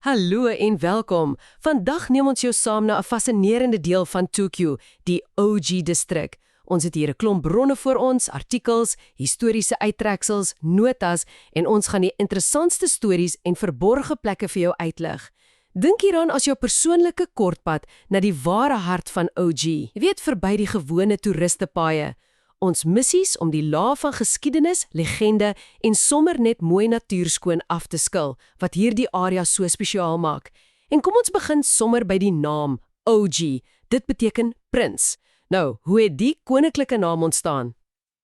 Hallo en welkom. Vandag neem ons jou saam na 'n fascinerende deel van Tokyo, die OG-distrik. Ons het hier 'n klomp bronne voor ons, artikels, historiese uittreksels, notas en ons gaan die interessantste stories en verborgde plekke vir jou uitlig. Dink hieraan as jou persoonlike kortpad na die ware hart van OG. Jy weet, verby die gewone toeristepaaie. Ons missies om die laag van geskiedenis, legende en sommer net mooi natuurskoon af te skil, wat hierdie area so spesiaal maak. En kom ons begin sommer by die naam, OG. Dit beteken prins. Nou, hoe het die koninklike naam ontstaan?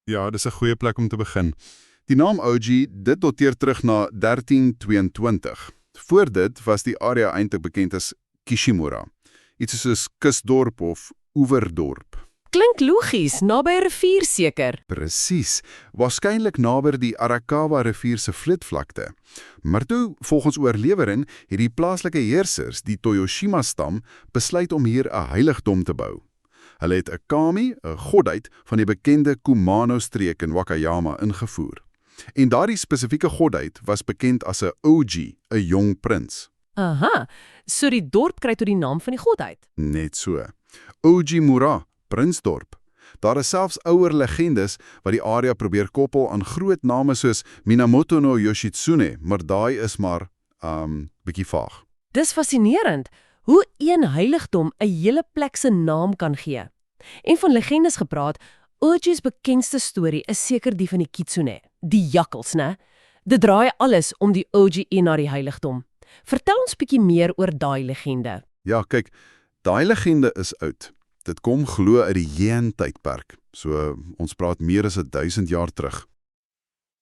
Ja, dis 'n goeie plek om te begin. Die naam OG, dit dateer terug na 1322. Voor dit was die area eintlik bekend as Kishimura, iets soos kusdorp of oewerdorp. Klink logies, naby 'n rivier seker. Presies, waarskynlik naby die Arakawa rivier se vloedvlakte. Maar toe, volgens oorlewering, het die plaaslike heersers, die Toyoshima-stam, besluit om hier 'n heiligdom te bou. Hulle het 'n kami, 'n godheid van die bekende Kumano-streek in Wakayama ingevoer. En daardie spesifieke godheid was bekend as 'n OG, 'n jong prins. Aha, so die dorp kry toe die naam van die godheid. Net so. Ojimura, Prinsdorp. Daar is selfs ouer legendes wat die area probeer koppel aan groot name soos Minamoto no Yoshitsune, maar daai is maar, bietjie vaag. Dis fascinerend, hoe een heiligdom 'n hele plek se naam kan gee. En van legendes gepraat, OG's bekendste storie is seker die van die kitsune, die jakkals, né? Dit draai alles om die OG en na die heiligdom. Vertel ons bietjie meer oor daai legende. Ja, kyk, daai legende is oud. Dit kom glo uit die Heian-tydperk, so ons praat meer as 1000 jaar terug.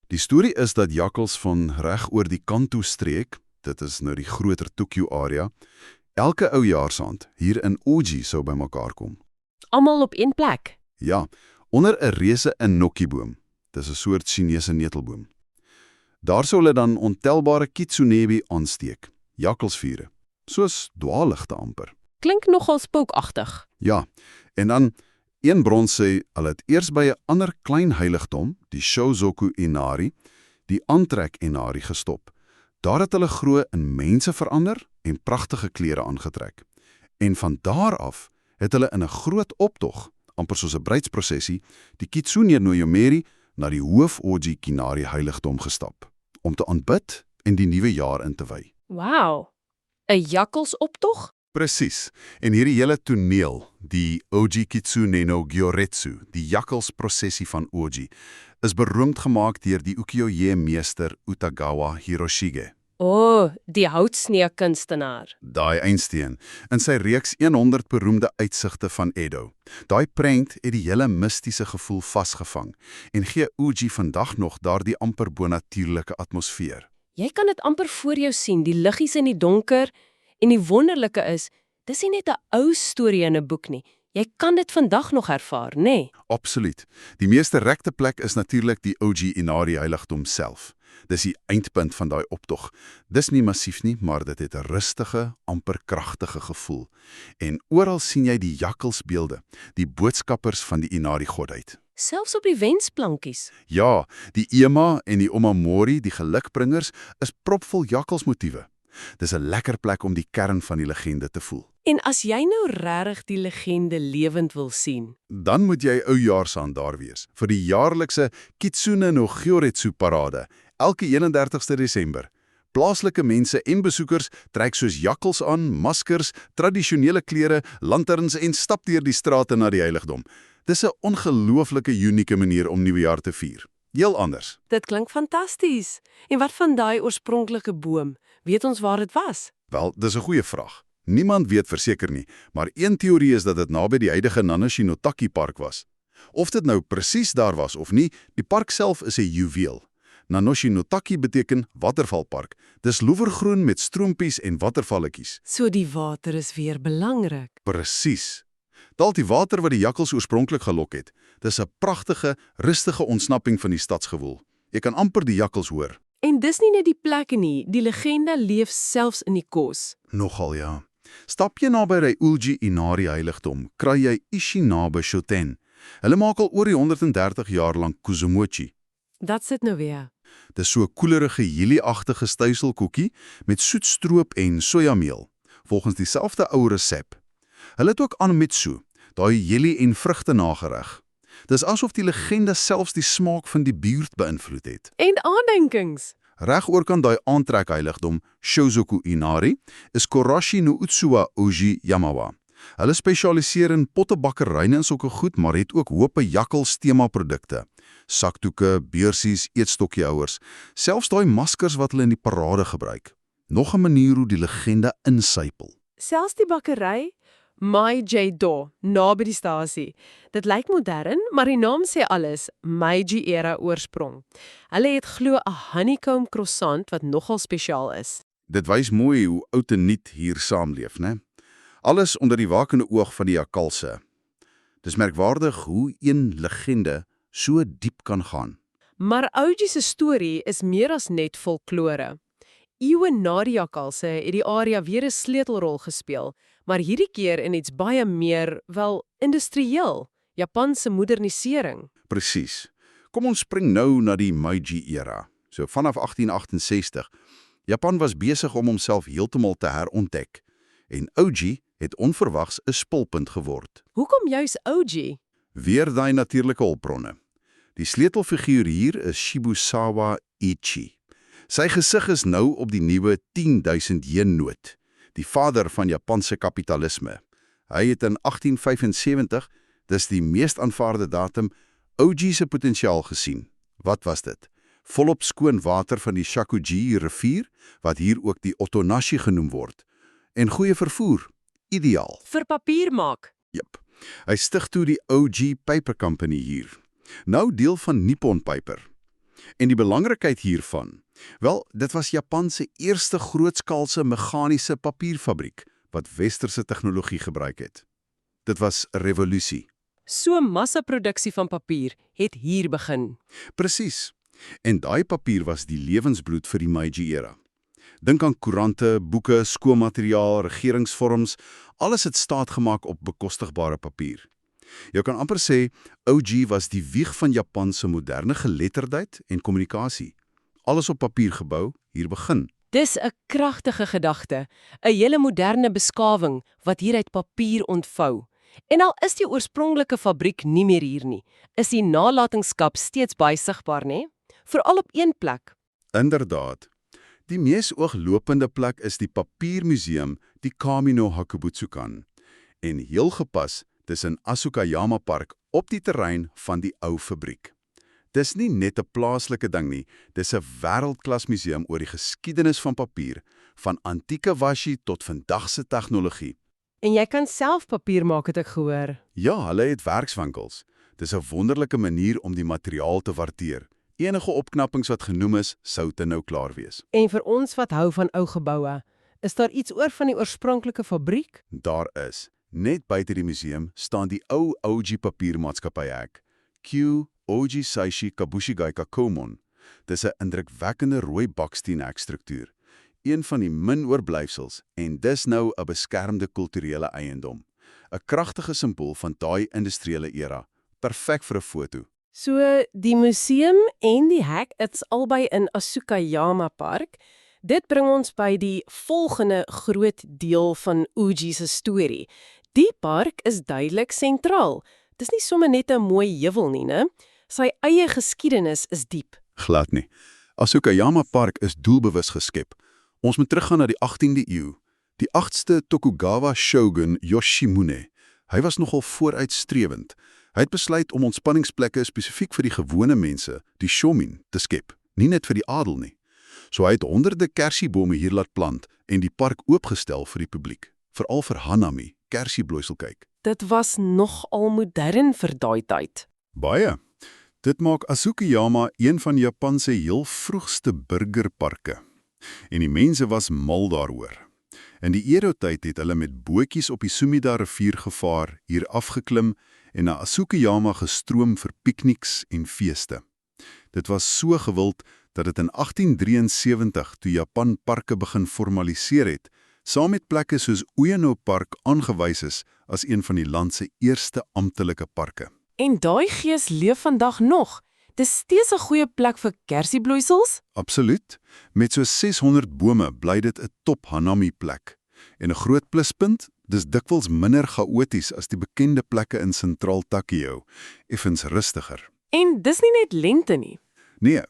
Die storie is dat jakkals van reg oor die Kanto-streek, dit is nou die groter Tokyo-area, elke oujaarsaand hier in Oji sou bymekaar kom. Almal op een plek. Ja, onder 'n reuse enoki-boom. Dis 'n soort Chinese netelboom. Daar sou hulle dan ontelbare kitsunebi aansteek, jakkalsvure, soos dwaalligte amper. Klink nogal spookagtig. Ja, en dan een bron sê hulle het eers by 'n ander klein heiligdom, die Shozoku Inari, die Aantrek Inari gestop. Daar het hulle glo in mense verander en pragtige klere aangetrek. En van daar af het hulle in 'n groot optog, amper soos 'n bruidsprosessie, die Kitsune no Yomeri na die hoof Oji Kinari heiligdom gestap, om te aanbid en die nuwe jaar in te wy. Wow, 'n jakkalsoptog? Presies, en hierdie hele toneel, die Oji Kitsune no Gyoretsu, die jakkalsprosessie van Oji, is beroemd gemaak deur die ukiyo-e-meester Utagawa Hiroshige. Die houtsneekunstenaar. Daai einsteen, in sy reeks 100 beroemde uitsigte van Edo. Daai prent het die hele mistiese gevoel vasgevang en gee Oji vandag nog daardie amper bonatuurlike atmosfeer. Jy kan dit amper voor jou sien, die liggies in die donker, en die wonderlike is, dis nie net 'n ou storie in 'n boek nie. Jy kan dit vandag nog ervaar, nê? Nee? Absoluut. Die mees direkte plek is natuurlik die Oji Inari heiligdom self. Dis die eindpunt van daai optog. Dis nie massief nie, maar dit het 'n rustige, amper kragtige gevoel. En oral sien jy die jakkalsbeelde, die boodskappers van die Inari godheid. Selfs op die wensplankies. Ja, die ema en die omamori, die gelukbringers, is propvol jakkalsmotiewe. Dis 'n lekker plek om die kern van die legende te voel. En as jy nou regtig die legende lewend wil sien, Dan moet jy oujaarsaan daar wees vir die jaarlikse Kitsune no Gyoretsu parade, elke 31ste Desember. Plaaslike mense en besoekers trek soos jakkals aan, maskers, tradisionele klere, lanterns en stap deur die strate na die heiligdom. Dis 'n ongelooflike unieke manier om Nuwejaar te vier. Heel anders. dit klink fantasties. En wat van daai oorspronklike boom? Weet ons waar dit was? Wel, dis 'n goeie vraag. Niemand weet verseker nie, maar een teorie is dat dit naby die huidige Nanoshi-no-Taki park was. Of dit nou presies daar was of nie, die park self is 'n juweel. Nanoshi-no-Taki beteken watervalpark. Dis loewergroen met stroompies en watervalletjies. So die water is weer belangrik. Presies. Dalk die water wat die jakkals oorspronklik gelok het. Dis 'n pragtige, rustige ontsnapping van die stadsgewoel. Jy kan amper die jakkals hoor. En dis nie net die plekke nie, die legende leef selfs in die kos. Nogal ja. Stap jy naby die Uji Inari heiligdom, kry jy Ishinabe Shoten. Hulle maak al oor die 130 jaar lank kuzumochi. Dat sit nou weer. Dis so 'n koelerige jelly-agtige styselkoekie met soet stroop en sojameel, volgens dieselfde ou resep. Hulle het ook anmitsu, daai jelly en vrugte nagereg. Dis asof die legende selfs die smaak van die buurt beïnvloed het. En aandenkings. Reg oorkant daai aantrekheiligdom, Shozoku Inari, is Korashi no Utsuwa Oji Yamawa. Hulle spesialiseer in pottebakkeryne en sulke goed, maar het ook hope jakkals tema-produkte. Sakdoeke, beursies, eetstokkiehouers, selfs daai maskers wat hulle in die parade gebruik. Nog 'n manier hoe die legende insypel. Selfs die bakkery, Meiji-do, naby die stasie. Dit lyk modern, maar die naam sê alles, Meiji-era oorsprong. Hulle het glo 'n honeycomb croissant wat nogal spesiaal is. Dit wys mooi hoe oud en nuut hier saamleef, né? Alles onder die wakende oog van die jakkalse. Dis merkwaardig hoe een legende so diep kan gaan. Maar Oji se storie is meer as net folklore. Eeue na die jakkalse het die area weer 'n sleutelrol gespeel, maar hierdie keer in iets baie meer, wel, industrieel, Japanse modernisering. Presies. Kom ons spring nou na die Meiji-era. So vanaf 1868. Japan was besig om homself heeltemal te herontdek. En Oji het onverwags 'n spulpunt geword. Hoekom juis Oji? Weer daai natuurlike hulpbronne. Die sleutelfiguur hier is Shibusawa Ichi. Sy gesig is nou op die nuwe 10.000 yen-noot, die vader van Japanse kapitalisme. Hy het in 1875, dis die meest aanvaarde datum, Oji se potensiaal gesien. Wat was dit? Volop skoon water van die Shakuji rivier, wat hier ook die Otonashi genoem word. En goeie vervoer. Ideaal. Vir papier maak. Jep. Hy stig toe die Oji Paper Company hier. Nou deel van Nippon Paper. En die belangrikheid hiervan, wel, dit was Japan se eerste grootskaalse meganiese papierfabriek wat westerse tegnologie gebruik het. Dit was 'n revolusie. So massaproduksie van papier het hier begin. Presies. En daai papier was die lewensbloed vir die Meiji-era. Dink aan koerante, boeke, skoolmateriaal, regeringsvorms, alles het staat gemaak op bekostigbare papier. Jy kan amper sê, Oji was die wieg van Japan se moderne geletterdheid en kommunikasie. Alles op papier gebou, hier begin. Dis 'n kragtige gedagte, 'n hele moderne beskawing wat hier uit papier ontvou. En al is die oorspronklike fabriek nie meer hier nie, is die nalatenskap steeds baie sigbaar, né? Veral op een plek. Inderdaad. Die mees ooglopende plek is die papiermuseum, die Kami no Hakubutsukan. En heel gepas, dis in Asukayama Park op die terrein van die ou fabriek. Dis nie net 'n plaaslike ding nie, dis 'n wêreldklas museum oor die geskiedenis van papier, van antieke washi tot vandag se tegnologie. En jy kan self papier maak, het ek gehoor. Ja, hulle het werkswinkels. Dis 'n wonderlike manier om die materiaal te waardeer. Enige opknappings wat genoem is, sou te nou klaar wees. En vir ons wat hou van ou geboue, is daar iets oor van die oorspronklike fabriek? Daar is. Net buite die museum staan die ou Oji papiermaatskappy-hek. Q Oji Saishi Kabushigaika Komon. Dis 'n indrukwekkende rooi baksteenhekstruktuur. Een van die min oorblyfsels en dis nou 'n beskermde kulturele eiendom. 'n Kragtige simbool van daai industriële era. Perfek vir 'n foto. So, die museum en die hek, dit's albei in Asukayama Park. Dit bring ons by die volgende groot deel van Oji se storie. Die park is duidelik sentraal. Dis nie sommer net 'n mooi heuwel nie, né? Sy eie geskiedenis is diep. Glad nie. Asukayama Park is doelbewus geskep. Ons moet teruggaan na die 18de eeu. Die 8ste Tokugawa shogun Yoshimune. Hy was nogal vooruitstrewend. Hy het besluit om ontspanningsplekke spesifiek vir die gewone mense, die shomin, te skep, nie net vir die adel nie. So hy het honderde kersiebome hier laat plant en die park oopgestel vir die publiek, veral vir hanami, kersiebloeisel kyk. Dit was nogal modern vir daai tyd. Baie. Dit maak Asukayama een van Japan se heel vroegste burgerparke. En die mense was mal daaroor. In die Edo-tyd het hulle met bootjies op die Sumida rivier gevaar, hier afgeklim en na Asukayama gestroom vir pikniks en feeste. Dit was so gewild dat dit in 1873, toe Japan parke begin formaliseer het, saam met plekke soos Ueno Park aangewys is as een van die land se eerste amptelike parke. En daai gees leef vandag nog. Dis steeds 'n goeie plek vir kersiebloeisels? Absoluut. Met so 600 bome bly dit 'n top Hanami-plek. En 'n groot pluspunt, dis dikwels minder chaoties as die bekende plekke in sentraal Tokio, effens rustiger. En dis nie net lente nie. Nee,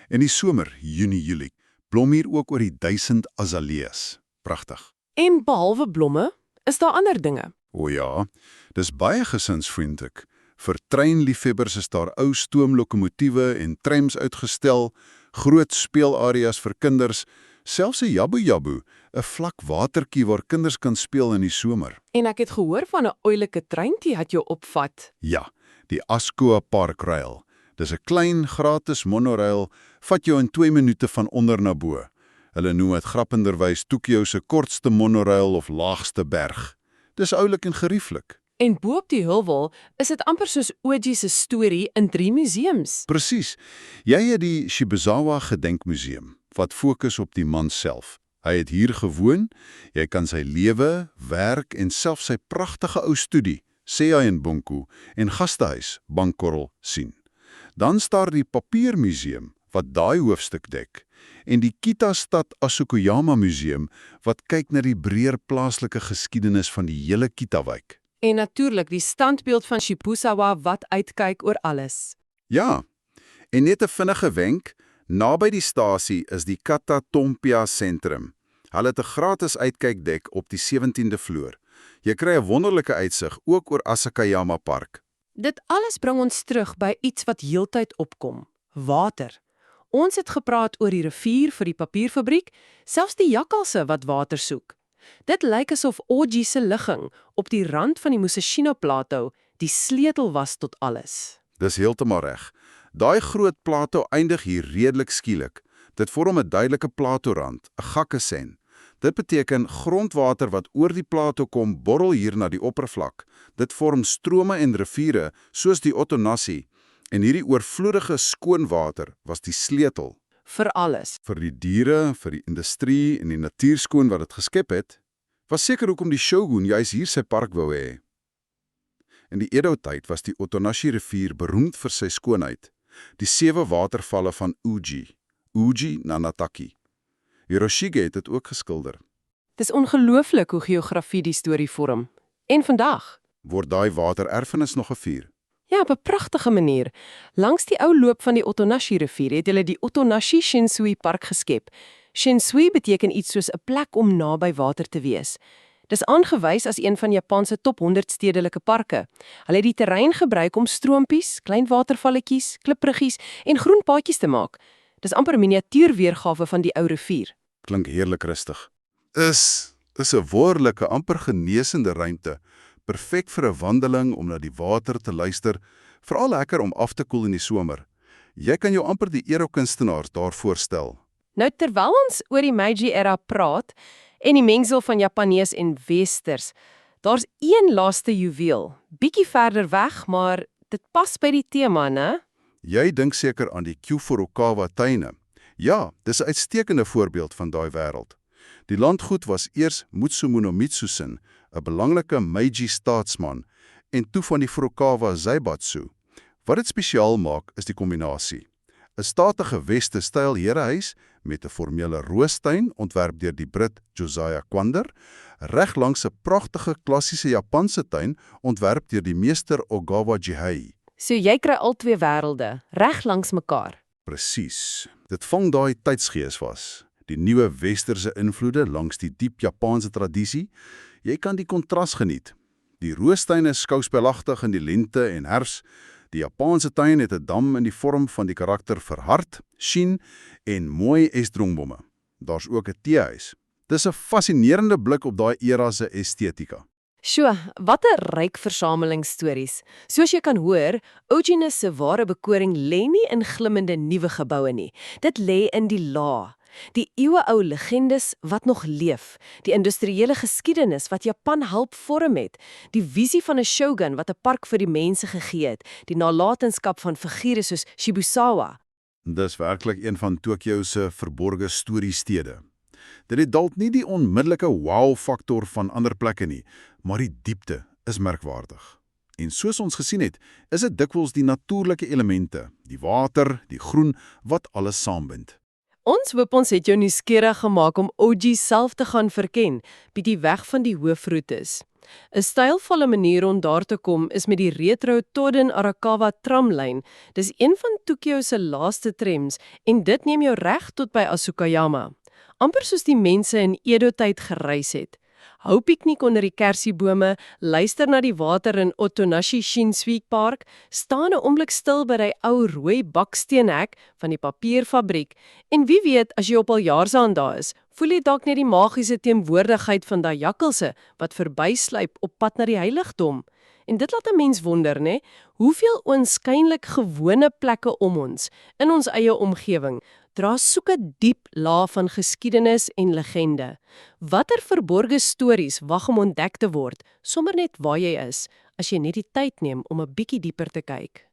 in die somer, Junie, Julie, blom hier ook oor die 1000 azaleas. Pragtig. En behalwe blomme, is daar ander dinge. O ja, dis baie gesinsvriendelik. Vir treinliefhebbers is daar ou stoomlokomotiewe en trams uitgestel, groot speelareas vir kinders, selfs 'n jabu-jabu, 'n vlak watertjie waar kinders kan speel in die somer. En ek het gehoor van 'n oulike treintjie wat jou opvat. Ja, die Askoa Parkrail. Dis 'n klein, gratis monorail, vat jou in 2 minute van onder na bo. Hulle noem dit grappenderwys Tokio se kortste monorail of laagste berg. Dis oulik en gerieflik. En bo op die heuwel is dit amper soos Oji se storie in 3 museums. Presies. Jy het die Shibuzawa Gedenkmuseum, wat fokus op die man self. Hy het hier gewoon, jy kan sy lewe, werk en selfs sy pragtige ou studie, Seiai Bunku, en gastehuis, Bankorrel, sien. Dan staar die Papiermuseum, wat daai hoofstuk dek, en die Kita-stad Asukuyama Museum, wat kyk na die breër plaaslike geskiedenis van die hele Kita-wijk. En natuurlik die standbeeld van Shibuzawa wat uitkyk oor alles. Ja, en net 'n vinnige wenk, naby die stasie is die Katatompia sentrum. Hulle het 'n gratis uitkykdek op die 17de vloer. Jy kry 'n wonderlike uitsig ook oor Asakayama Park. Dit alles bring ons terug by iets wat heeltyd opkom: water. Ons het gepraat oor die rivier vir die papierfabriek, selfs die jakkalse wat water soek. Dit lyk asof Oji se ligging op die rand van die Musashino-plato die sleutel was tot alles. Dis heeltemal reg. Daai groot plato eindig hier redelik skielik. Dit vorm 'n duidelike platorand, 'n gakkesen. Dit beteken grondwater wat oor die plato kom borrel hier na die oppervlak. Dit vorm strome en riviere soos die Otonassi. En hierdie oorvloedige skoon water was die sleutel Vir alles. vir die diere, vir die industrie en die natuurskoon wat dit geskep het. Was seker hoekom die shogun juis hier sy park wou hê. In die Edo-tyd was die Otonashi rivier beroemd vir sy skoonheid. Die 7 watervalle van Uji Nanataki. Hiroshige het dit ook geskilder. Dis ongelooflik hoe geografie die storie vorm. En vandag? Word daai watererfenis nog gevier? Ja, op 'n pragtige manier. Langs die ou loop van die Otonashi-rivier het hulle die Otonashi Shinsui Park geskep. Shinsui beteken iets soos 'n plek om naby water te wees. Dis aangewys as een van Japan se top 100 stedelike parke. Hulle het die terrein gebruik om stroompies, klein watervalletjies, klipbruggies en groen paadjies te maak. Dis amper 'n miniatuurweergawe van die ou rivier. Klink heerlik rustig. Is 'n wonderlike, amper genesende ruimte. Perfek vir 'n wandeling om na die water te luister, veral lekker om af te koel in die somer. Jy kan jou amper die erokunstenaars daar voorstel. Nou terwyl ons oor die Meiji-era praat en die mengsel van Japanees en Westers, daar's een laaste juweel, bietjie verder weg, maar dit pas by die tema, né? Jy dink seker aan die Kyufurukawa tuine. Ja, dis 'n uitstekende voorbeeld van daai wêreld. Die landgoed was eers Mutsumono Mitsusen, 'n belangrike Meiji-staatsman, en toe van die Furukawa Zaibatsu. Wat dit spesiaal maak, is die kombinasie. 'n Statige Weste-styl herehuis met 'n formele roostuin ontwerp deur die Brit Josiah Quander, reg langs 'n pragtige klassiese Japanse tuin ontwerp deur die meester Ogawa Jihei. So jy kry al twee wêrelde, reg langs mekaar. Presies. Dit vang daai tydsgees was. Die nuwe westerse invloede langs die diep Japanse tradisie. Jy kan die kontras geniet. Die roostuin is skouspelagtig in die lente en herfs. Die Japanse tuin het 'n dam in die vorm van die karakter verhard, shin en mooi esdrongbomme. Daar's ook 'n teehuis. Dis 'n fascinerende blik op daai era se estetika. Sjoe, wat 'n ryk versameling stories. Soos jy kan hoor, Ojine se ware bekoring lê nie in glimmende nuwe geboue nie. Dit lê in die laag. Die eeueou legendes wat nog leef, die industriële geskiedenis wat Japan help vorm het, die visie van 'n shogun wat 'n park vir die mense gegee het, die nalatenskap van figure soos Shibuzawa. Dis werklik een van Tokio se verborge storiestede. Dit het dalk nie die onmiddellike wow-faktor van ander plekke nie, maar die diepte is merkwaardig. En soos ons gesien het, is dit dikwels die natuurlike elemente, die water, die groen, wat alles saambind. Ons hoop ons het jou nuuskierig gemaak om OG self te gaan verken, bietjie weg van die hoofroetes. 'n Stylvolle manier om daar te kom is met die retro Toden Arakawa tramlyn. Dis een van Tokyo se laaste trams en dit neem jou reg tot by Asukayama. Amper soos die mense in Edo-tyd gereis het. Hou piknik onder die kersiebome, luister na die water in Otonashi Shinsui Park, staan 'n oomblik stil by die ou rooi baksteenhek van die papierfabriek en wie weet as jy op Aljaarsaand daar is, voel jy dalk net die magiese teenwoordigheid van daai jakkalse wat verbysluip op pad na die heiligdom. En dit laat 'n mens wonder, né? Hoeveel oënskynlik gewone plekke om ons, in ons eie omgewing, dra soeke diep laag van geskiedenis en legende. Watter verborgde stories wag om ontdek te word, sommer net waar jy is, as jy net die tyd neem om 'n bietjie dieper te kyk.